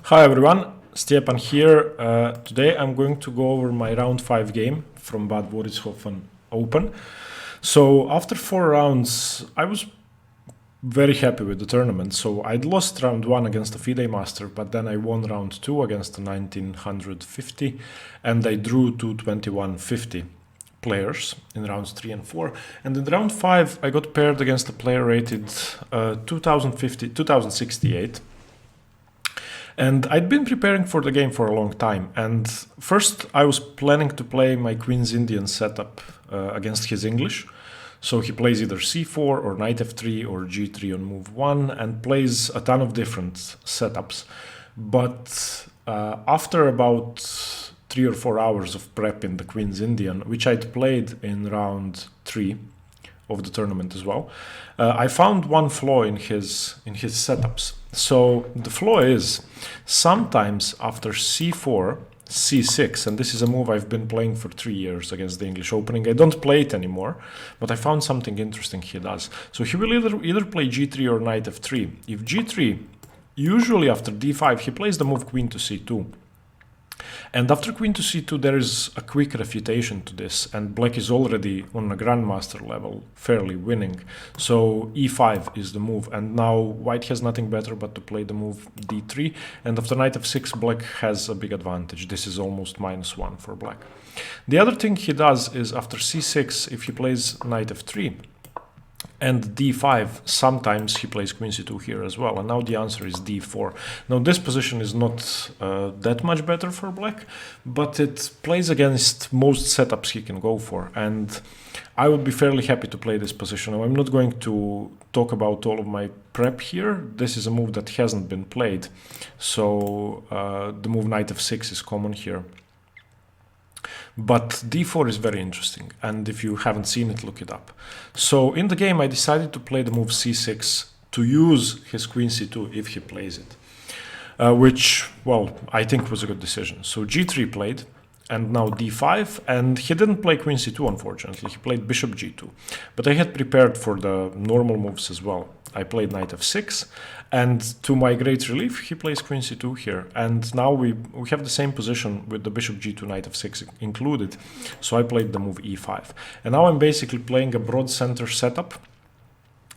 Hi everyone, Stepan here. Today I'm going to go over my round 5 game from Bad Borishofen Open. So after 4 rounds, I was very happy with the tournament. So I'd lost round 1 against a FIDE master, but then I won round 2 against a 1950 and I drew to 2150 players in rounds 3 and 4. And in round 5, I got paired against a player rated 2068. And I'd been preparing for the game for a long time. And first, I was planning to play my Queen's Indian setup against his English. So he plays either c4 or knight f3 or g3 on move 1 and plays a ton of different setups. But after about 3 or 4 hours of prep in the Queen's Indian, which I'd played in round 3 of the tournament as well, I found one flaw in his setups. So the flaw is sometimes after c4, c6, and this is a move I've been playing for 3 years against the English opening. I don't play it anymore, but I found something interesting he does. So he will either play g3 or knight f3. If g3, usually after d5, he plays the move queen to c2. And after queen to c2, there is a quick refutation to this, and black is already on a grandmaster level, fairly winning. So e5 is the move, and now white has nothing better but to play the move d3, and after knight f6, black has a big advantage. This is almost -1 for black. The other thing he does is after c6, if he plays knight f3, and d5, sometimes he plays queen c2 here as well, and now the answer is d4. Now this position is not that much better for black, but it plays against most setups he can go for, and I would be fairly happy to play this position. Now I'm not going to talk about all of my prep here. This is a move that hasn't been played, so the move knight f6 is common here. But d4 is very interesting, and if you haven't seen it, look it up. So in the game, I decided to play the move c6 to use his queen c2 if he plays it, which, well, I think was a good decision. So g3 played, and now d5, and he didn't play queen c2, unfortunately. He played bishop g2, but I had prepared for the normal moves as well. I played knight f6, and to my great relief, he plays queen c2 here. And now we have the same position with the bishop g2, knight f6 included. So I played the move e5. And now I'm basically playing a broad center setup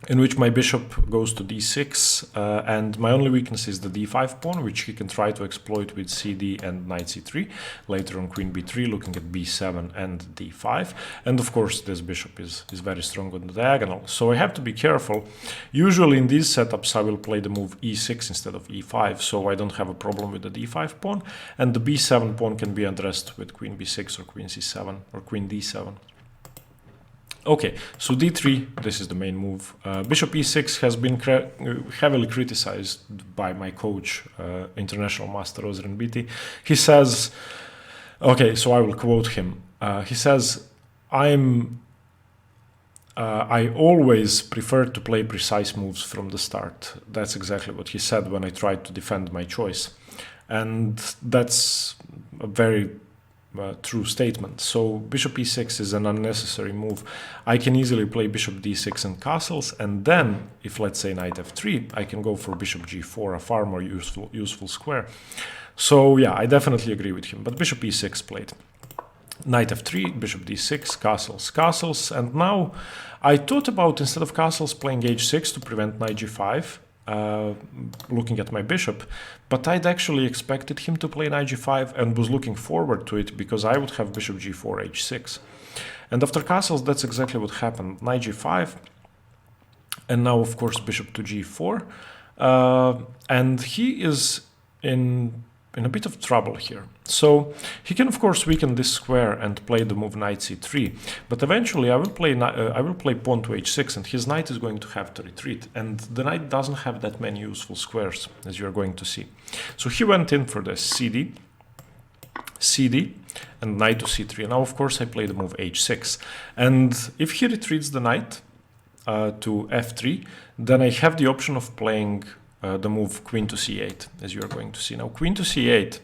in which my bishop goes to d6, and my only weakness is the d5 pawn, which he can try to exploit with cd and knight c3, later on queen b3, looking at b7 and d5, and of course this bishop is very strong on the diagonal, so I have to be careful. Usually in these setups I will play the move e6 instead of e5, so I don't have a problem with the d5 pawn, and the b7 pawn can be addressed with queen b6 or queen c7 or queen d7. Okay, so d3, this is the main move. Bishop e6 has been heavily criticized by my coach, international master Ozren Biti. He says, okay, so I will quote him. He says, I always prefer to play precise moves from the start. That's exactly what he said when I tried to defend my choice. And that's a very true statement. So bishop e6 is an unnecessary move. I can easily play bishop d6 and castles, and then if let's say knight f3, I can go for bishop g4, a far more useful square. So yeah, I definitely agree with him. But bishop e6 played. Knight f3, bishop d6, castles, and now I thought about, instead of castles, playing h6 to prevent knight g5. Looking at my bishop, but I'd actually expected him to play knight g5 and was looking forward to it because I would have bishop g4 h6, and after castles that's exactly what happened. Knight g5, and now of course bishop to g4, and he is in a bit of trouble here. So he can of course weaken this square and play the move knight c3, but eventually I will play pawn to h6, and his knight is going to have to retreat, and the knight doesn't have that many useful squares, as you're going to see. So he went in for this cd, and knight to c3, and now of course I play the move h6, and if he retreats the knight to f3, then I have the option of playing the move queen to c8, as you are going to see. Now queen to c8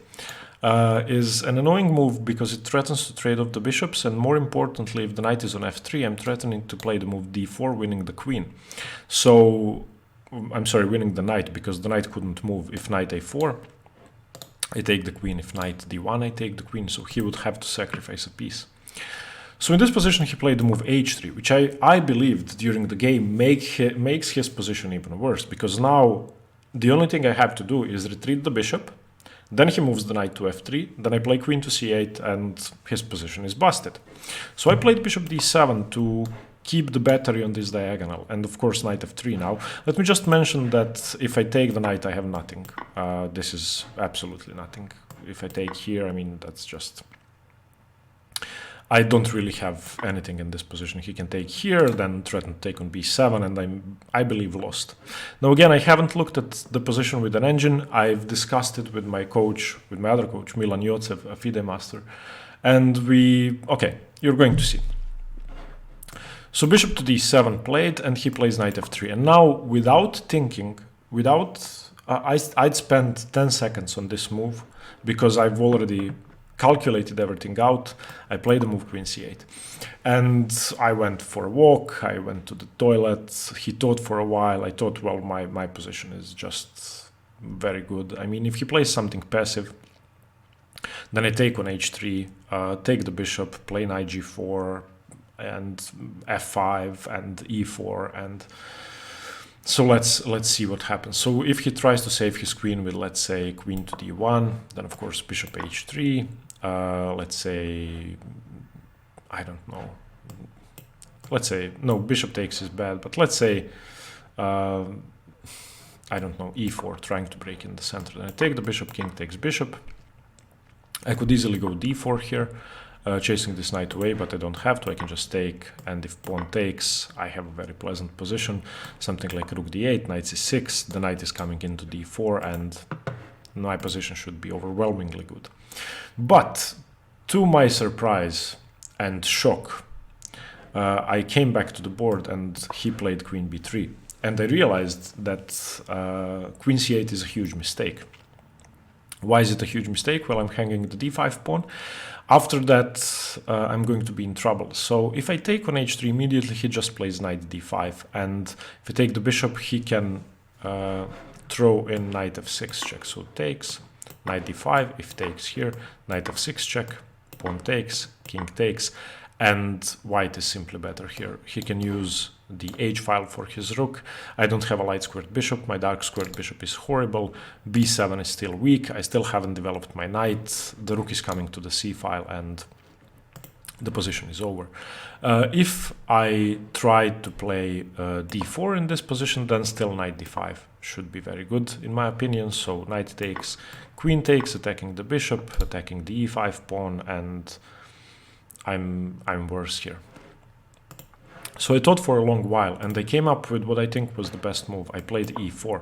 is an annoying move because it threatens to trade off the bishops, and more importantly, if the knight is on f3, I'm threatening to play the move d4, winning the queen. So I'm sorry, winning the knight, because the knight couldn't move if knight a4. I take the queen. If knight d1, I take the queen, so he would have to sacrifice a piece. So in this position he played the move h3, which I believed during the game makes his position even worse, because now the only thing I have to do is retreat the bishop, then he moves the knight to f3, then I play queen to c8, and his position is busted. So I played bishop d7 to keep the battery on this diagonal, and of course knight f3 now. Let me just mention that if I take the knight I have nothing. This is absolutely nothing. If I take here, I mean, that's just... I don't really have anything in this position. He can take here, then threaten to take on b7, and I believe lost. Now again, I haven't looked at the position with an engine. I've discussed it with my coach, with my other coach, Milan Jocev, a FIDE master, and okay, you're going to see. So bishop to d7 played, and he plays knight f3. And now, without thinking, I'd spent 10 seconds on this move, because I've already calculated everything out. I played the move queen c8, and I went for a walk, I went to the toilet, he thought for a while. I thought, well, my position is just very good. I mean, if he plays something passive, then I take on h3, take the bishop, play knight g4, and f5 and e4, and so let's see what happens. So if he tries to save his queen with, let's say, queen to d1, then of course bishop h3, let's say, I don't know, let's say, no, bishop takes is bad, but let's say, I don't know, e4, trying to break in the center. Then I take the bishop, king takes bishop. I could easily go d4 here, chasing this knight away, but I don't have to. I can just take, and if pawn takes, I have a very pleasant position, something like rook d8, knight c6, the knight is coming into d4, and my position should be overwhelmingly good. But to my surprise and shock, I came back to the board and he played queen b3, and I realized that queen c8 is a huge mistake. Why is it a huge mistake? Well, I'm hanging the d5 pawn. After that, I'm going to be in trouble. So if I take on h3 immediately, he just plays knight d5. And if I take the bishop, he can throw in knight f6 check. So takes, knight d5, if takes here, knight f6 check, pawn takes, king takes. And white is simply better here. He can use the h file for his rook. I don't have a light squared bishop. My dark squared bishop is horrible. b7 is still weak. I still haven't developed my knight. The rook is coming to the c file, and the position is over. If I try to play d4 in this position, then still knight d5 should be very good in my opinion. So knight takes, queen takes, attacking the bishop, attacking the e5 pawn, and I'm worse here. So I thought for a long while, and I came up with what I think was the best move. I played e4.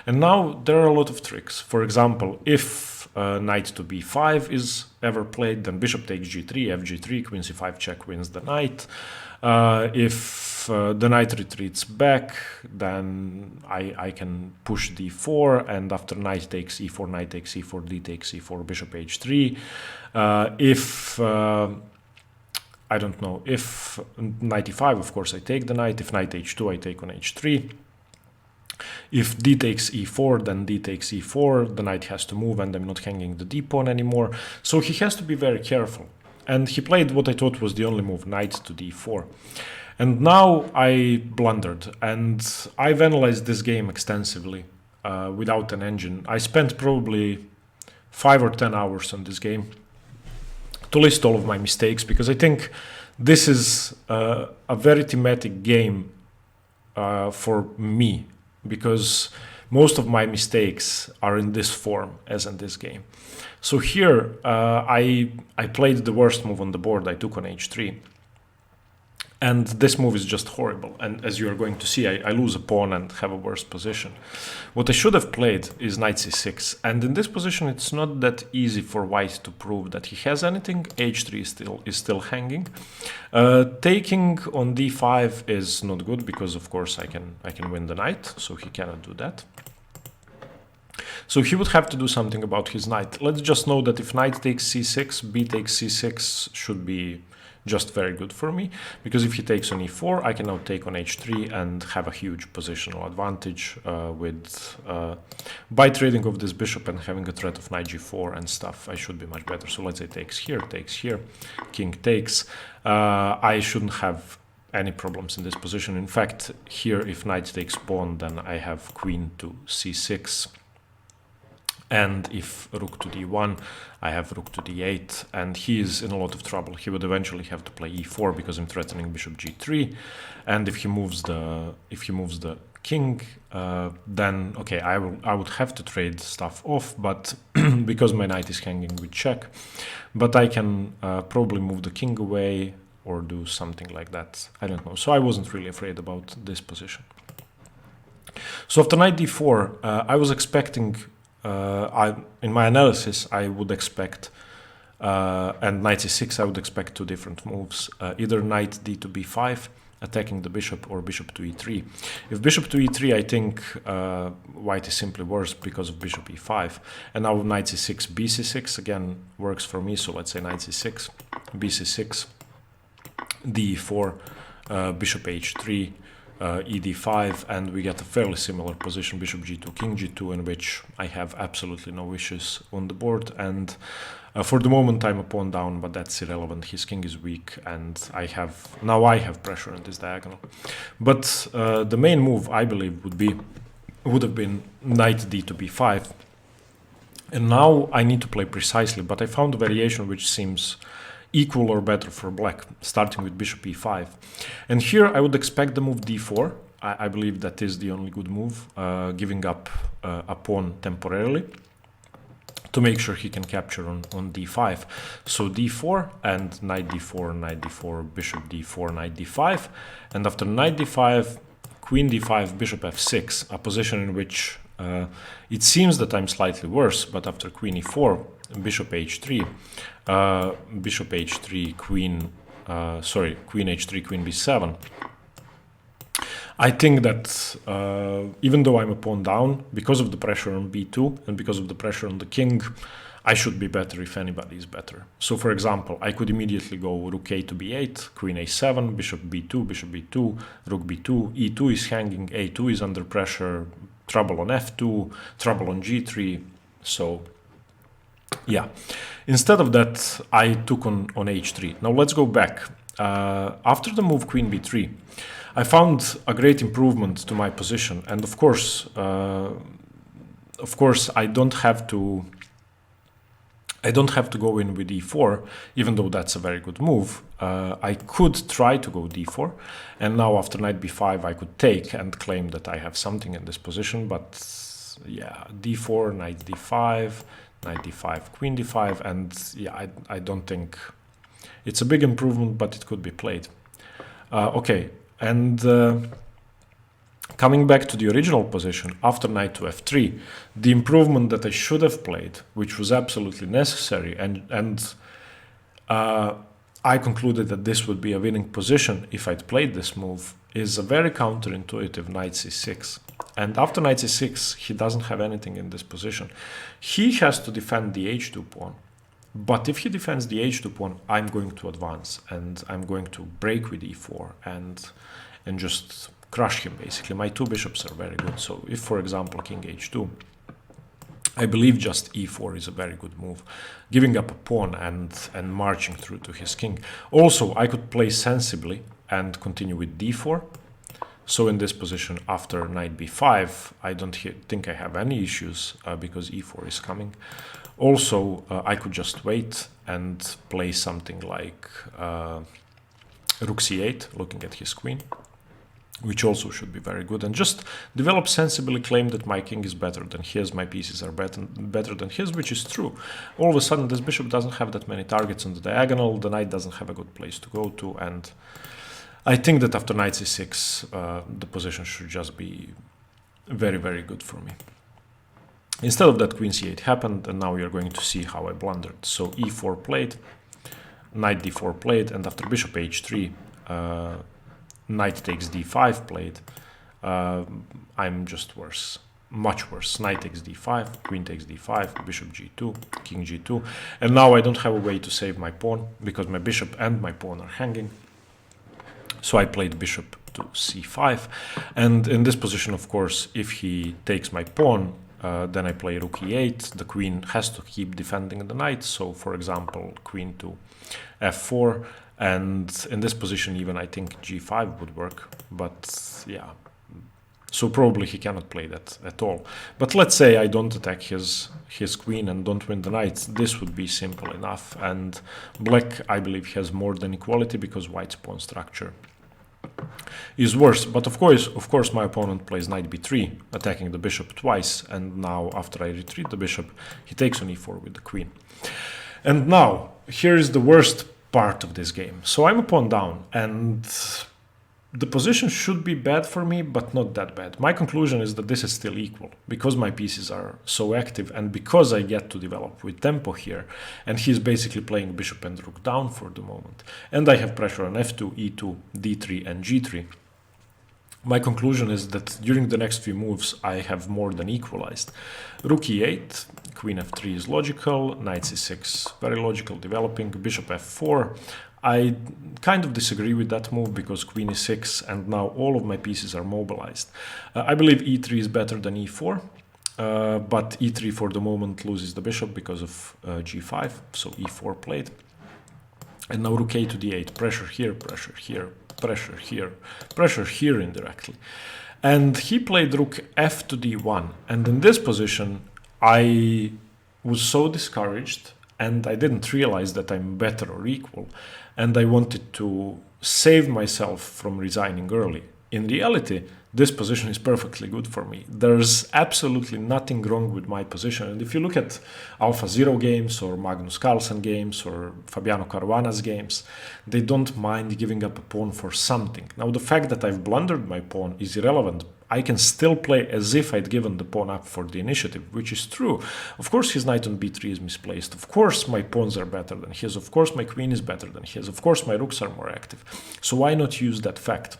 And now there are a lot of tricks. For example, if knight to b5 is ever played, then bishop takes g3, fg3, queen c5 check wins the knight. If the knight retreats back, then I can push d4, and after knight takes e4, knight takes e4, d takes e4, bishop h3. If I don't know, if knight e5, of course I take the knight. If knight h2, I take on h3. If d takes e4, then d takes e4, the knight has to move, and I'm not hanging the d pawn anymore. So he has to be very careful. And he played what I thought was the only move, knight to d4. And now I blundered, and I've analyzed this game extensively without an engine. I spent probably 5 or 10 hours on this game to list all of my mistakes, because I think this is a very thematic game for me, because most of my mistakes are in this form as in this game. So here I played the worst move on the board. I took on h3. And this move is just horrible. And as you are going to see, I lose a pawn and have a worse position. What I should have played is knight c6. And in this position, it's not that easy for white to prove that he has anything. h3 is still hanging. Taking on d5 is not good, because of course I can win the knight, so he cannot do that. So he would have to do something about his knight. Let's just know that if knight takes c6, b takes c6 should be just very good for me, because if he takes on e4, I can now take on h3 and have a huge positional advantage by trading off this bishop and having a threat of knight g4 and stuff. I should be much better. So let's say takes here, king takes. I shouldn't have any problems in this position. In fact, here if knight takes pawn, then I have queen to c6. And if rook to d1, I have rook to d8, and he is in a lot of trouble. He would eventually have to play e4 because I'm threatening bishop g3. And if he moves the king, then okay, I would have to trade stuff off, but because my knight is hanging with check. But I can probably move the king away or do something like that. I don't know. So I wasn't really afraid about this position. So after knight d4, I was expecting. In my analysis, I would expect, and knight c6, I would expect two different moves, either knight d to b5, attacking the bishop, or bishop to e3. If bishop to e3, I think white is simply worse because of bishop e5. And now knight c6, bc6 again works for me, so let's say knight c6, bc6, d4, bishop h3, ed5, and we get a fairly similar position, bishop g2, king g2, in which I have absolutely no issues on the board. And for the moment I'm a pawn down, but that's irrelevant. His king is weak, and I have pressure on this diagonal. But the main move, I believe, would have been knight d to b5. And now I need to play precisely, but I found a variation which seems equal or better for black, starting with bishop e5. And here I would expect the move d4. I believe that is the only good move, giving up a pawn temporarily to make sure he can capture on d5. So d4 and knight d4, bishop d4, knight d5. And after knight d5, queen d5, bishop f6, a position in which it seems that I'm slightly worse, but after queen e4, bishop h3, queen h3, queen b7. I think that even though I'm a pawn down, because of the pressure on b2 and because of the pressure on the king, I should be better if anybody is better. So for example, I could immediately go rook a to b8, queen a7, bishop b2, rook b2, e2 is hanging, a2 is under pressure, trouble on f2, trouble on g3. So yeah, instead of that, I took on h3. Now let's go back. After the move queen b3, I found a great improvement to my position, and of course, I don't have to go in with e4, even though that's a very good move. I could try to go d4, and now after knight b5, I could take and claim that I have something in this position. But yeah, d4, knight d5. Knight d5, queen d5, and yeah, I don't think it's a big improvement, but it could be played. Okay, and coming back to the original position, after knight to f3, the improvement that I should have played, which was absolutely necessary, and I concluded that this would be a winning position if I'd played this move, is a very counterintuitive knight c6. And after knight c6, he doesn't have anything in this position. He has to defend the h2 pawn. But if he defends the h2 pawn, I'm going to advance, and I'm going to break with e4 and just crush him, basically. My two bishops are very good. So if, for example, king h2, I believe just e4 is a very good move, giving up a pawn and marching through to his king. Also, I could play sensibly and continue with d4. So in this position, after knight b5, I don't think I have any issues because e4 is coming. Also, I could just wait and play something like rook c8, looking at his queen, which also should be very good, and just develop sensibly, claim that my king is better than his, my pieces are better than his, which is true. All of a sudden, this bishop doesn't have that many targets on the diagonal, the knight doesn't have a good place to go to, and I think that after knight c6, the position should just be very, very good for me. Instead of that, queen c8 happened, and now you're going to see how I blundered. So e4 played, knight d4 played, and after bishop h3, knight takes d5 played, I'm just worse. much worse. Knight takes d5, queen takes d5, bishop g2, king g2, and now I don't have a way to save my pawn because my bishop and my pawn are hanging. So I played bishop to c5, and in this position, of course, if he takes my pawn, then I play rook e8. The queen has to keep defending the knight, so for example, queen to f4, and in this position even I think g5 would work, but yeah. So probably he cannot play that at all. But let's say I don't attack his queen and don't win the knight. This would be simple enough. And black, I believe, has more than equality because white's pawn structure is worse. But of course, my opponent plays knight b3, attacking the bishop twice. And now, after I retreat the bishop, he takes on e4 with the queen. And now, here is the worst part of this game. So I'm a pawn down, and the position should be bad for me, but not that bad. My conclusion is that this is still equal, because my pieces are so active, and because I get to develop with tempo here, and he's basically playing bishop and rook down for the moment. And I have pressure on f2, e2, d3, and g3. My conclusion is that during the next few moves, I have more than equalized. Rook e8, queen f3 is logical, knight c6, very logical, developing, bishop f4. I kind of disagree with that move because queen e6 and now all of my pieces are mobilized. I believe e3 is better than e4, but e3 for the moment loses the bishop because of g5, so e4 played. And now rook a to d8, pressure here, pressure here, pressure here, pressure here indirectly. And he played rook f to d1, and in this position I was so discouraged and I didn't realize that I'm better or equal, and I wanted to save myself from resigning early. In reality, this position is perfectly good for me. There's absolutely nothing wrong with my position, and if you look at AlphaZero games or Magnus Carlsen games or Fabiano Caruana's games, they don't mind giving up a pawn for something. Now, the fact that I've blundered my pawn is irrelevant. I can still play as if I'd given the pawn up for the initiative, which is true. Of course, his knight on b3 is misplaced. Of course, my pawns are better than his. Of course, my queen is better than his. Of course, my rooks are more active. So why not use that fact?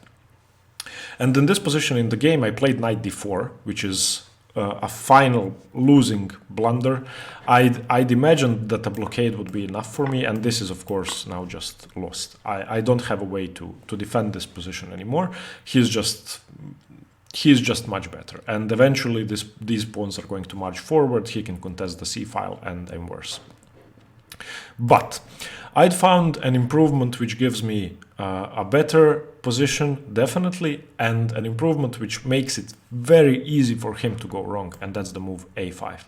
And in this position in the game, I played knight d4, which is a final losing blunder. I'd imagined that a blockade would be enough for me, and this is, of course, now just lost. I don't have a way to defend this position anymore. He's just much better, and eventually these pawns are going to march forward. He can contest the c-file, and I'm worse. But I'd found an improvement which gives me a better position, definitely, and an improvement which makes it very easy for him to go wrong, and that's the move a5.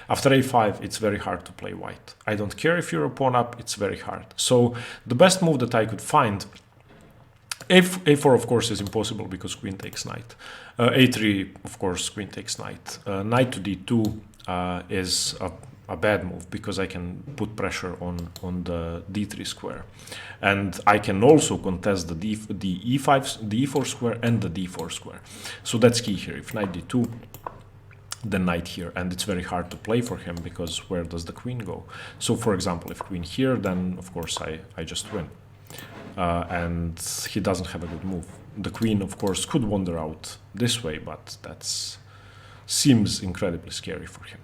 After a5, it's very hard to play white. I don't care if you're a pawn up, it's very hard. So the best move that I could find, a4 of course is impossible because queen takes knight. a3, of course, queen takes knight. Knight to d2 is a bad move because I can put pressure on the d3 square, and I can also contest the e4 square and the d4 square. So that's key here. If knight d2, then knight here, and it's very hard to play for him because where does the queen go? So for example, if queen here, then of course I just win. And he doesn't have a good move. The queen, of course, could wander out this way, but that seems incredibly scary for him.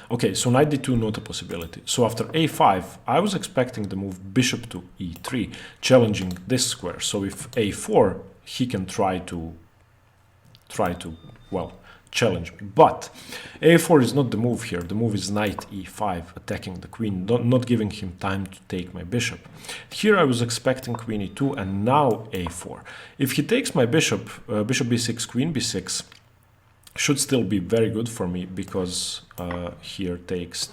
Okay, so knight d2, not a possibility. So after a5, I was expecting the move bishop to e3, challenging this square. So if a4, he can try to well, challenge me. But a4 is not the move here. The move is knight e5, attacking the queen, not giving him time to take my bishop. Here I was expecting queen e2 and now a4. If he takes my bishop, bishop b6, queen b6, should still be very good for me because here takes.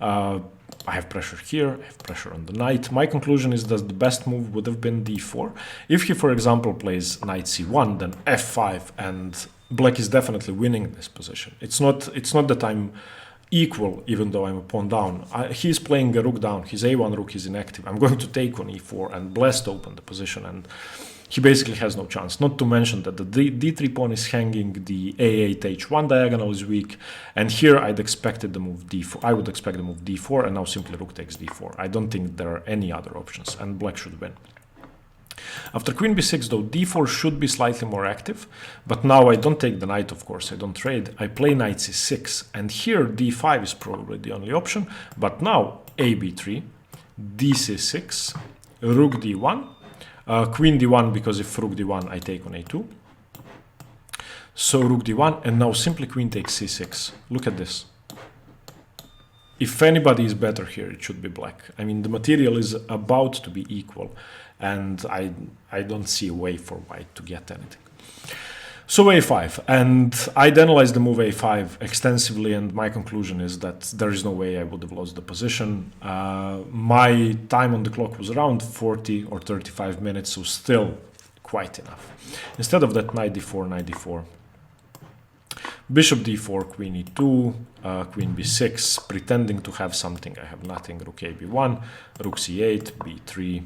I have pressure here, I have pressure on the knight. My conclusion is that the best move would have been d4. If he, for example, plays knight c1, then f5, and black is definitely winning this position. It's not that I'm equal, even though I'm a pawn down. He's playing a rook down. His a1 rook is inactive. I'm going to take on e4 and blast open the position, and he basically has no chance. Not to mention that the d3 pawn is hanging, the a8 h1 diagonal is weak, and here I'd expected the move d4. I would expect the move d4, and now simply rook takes d4. I don't think there are any other options, and black should win. After queen b6 though, d4 should be slightly more active, but now I don't take the knight, of course, I don't trade. I play knight c6, and here d5 is probably the only option, but now ab3, dc6, rook d1, queen d1, because if rook d1 I take on a2. So rook d1, and now simply queen takes c6. Look at this. If anybody is better here, it should be black. I mean, the material is about to be equal, and I don't see a way for white to get anything. So a5, and I'd analyzed the move a5 extensively, and my conclusion is that there is no way I would have lost the position. My time on the clock was around 40 or 35 minutes, so still quite enough. Instead of that, knight d4, knight d4. Bishop d4, queen e2, queen b6, pretending to have something. I have nothing. Rook ab1, rook c8, b3,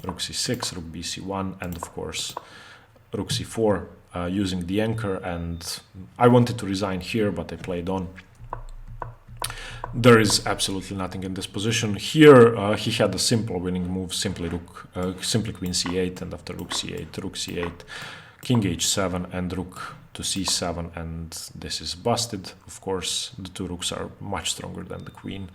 rook c6, rook bc1, and of course rook c4, using the anchor. And I wanted to resign here, but I played on. There is absolutely nothing in this position. Here he had a simple winning move, simply queen c8, and after rook c8, king h7, and rook to c7, and this is busted. Of course, the two rooks are much stronger than the queen.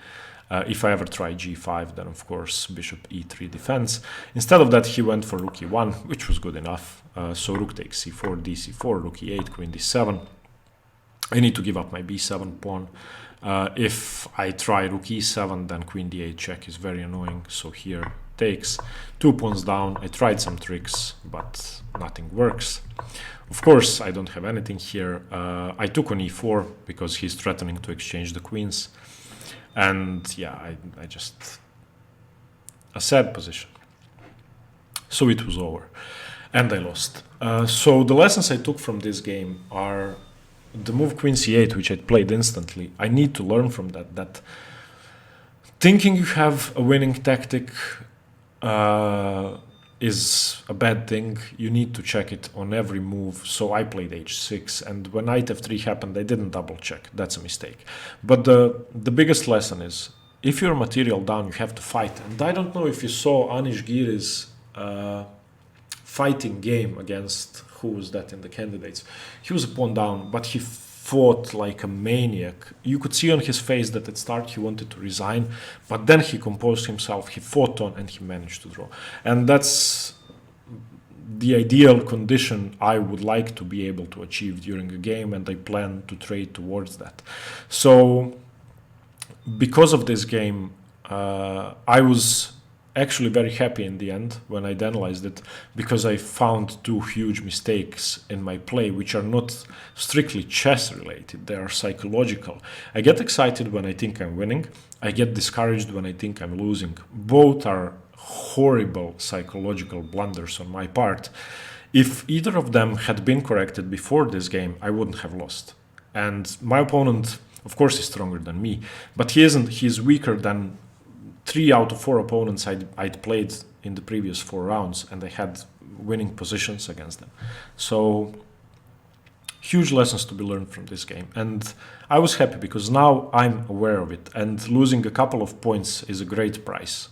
If I ever try g5, then of course bishop e3 defense. Instead of that, he went for rook e1, which was good enough. So rook takes c4, dc4, rook e8, queen d7. I need to give up my b7 pawn. If I try rook e7, then queen d8 check is very annoying. So here takes, 2 pawns down. I tried some tricks, but nothing works. Of course, I don't have anything here. I took on e4 because he's threatening to exchange the queens. And yeah, I just... a sad position. So it was over. And I lost. So the lessons I took from this game are the move queen c8, which I played instantly. I need to learn from that thinking you have a winning tactic is a bad thing. You need to check it on every move. So I played h6, and when knight f3 happened, I didn't double check. That's a mistake. But the biggest lesson is, if you're material down, you have to fight. And I don't know if you saw Anish Giri's fighting game against, who was that in the candidates? He was a pawn down, but he fought like a maniac. You could see on his face that at start he wanted to resign, but then he composed himself, he fought on, and he managed to draw. And that's the ideal condition I would like to be able to achieve during a game, and I plan to trade towards that. So because of this game, I was actually very happy in the end when I analyzed it, because I found two huge mistakes in my play, which are not strictly chess related, they are psychological. I get excited when I think I'm winning, I get discouraged when I think I'm losing. Both are horrible psychological blunders on my part. If either of them had been corrected before this game, I wouldn't have lost. And my opponent, of course, is stronger than me, but he isn't. He's weaker than 3 out of 4 opponents I'd played in the previous 4 rounds, and I had winning positions against them. So huge lessons to be learned from this game, and I was happy because now I'm aware of it, and losing a couple of points is a great price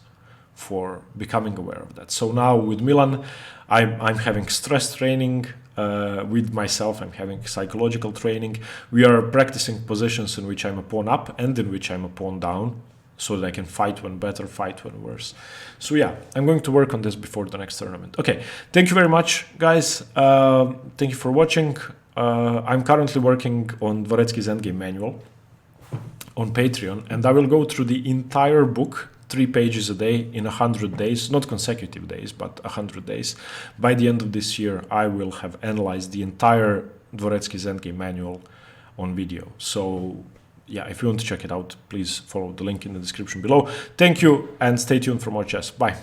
for becoming aware of that. So now with Milan, I'm having stress training with myself. I'm having psychological training. We are practicing positions in which I'm a pawn up and in which I'm a pawn down, so that I can fight when better, fight when worse. So yeah, I'm going to work on this before the next tournament. Okay, thank you very much, guys. Thank you for watching. I'm currently working on Dvoretzky's Endgame manual on Patreon, and I will go through the entire book, 3 pages a day in 100 days, not consecutive days, but 100 days. By the end of this year, I will have analyzed the entire Dvoretzky's Endgame manual on video. So yeah, if you want to check it out, please follow the link in the description below. Thank you, and stay tuned for more chess. Bye.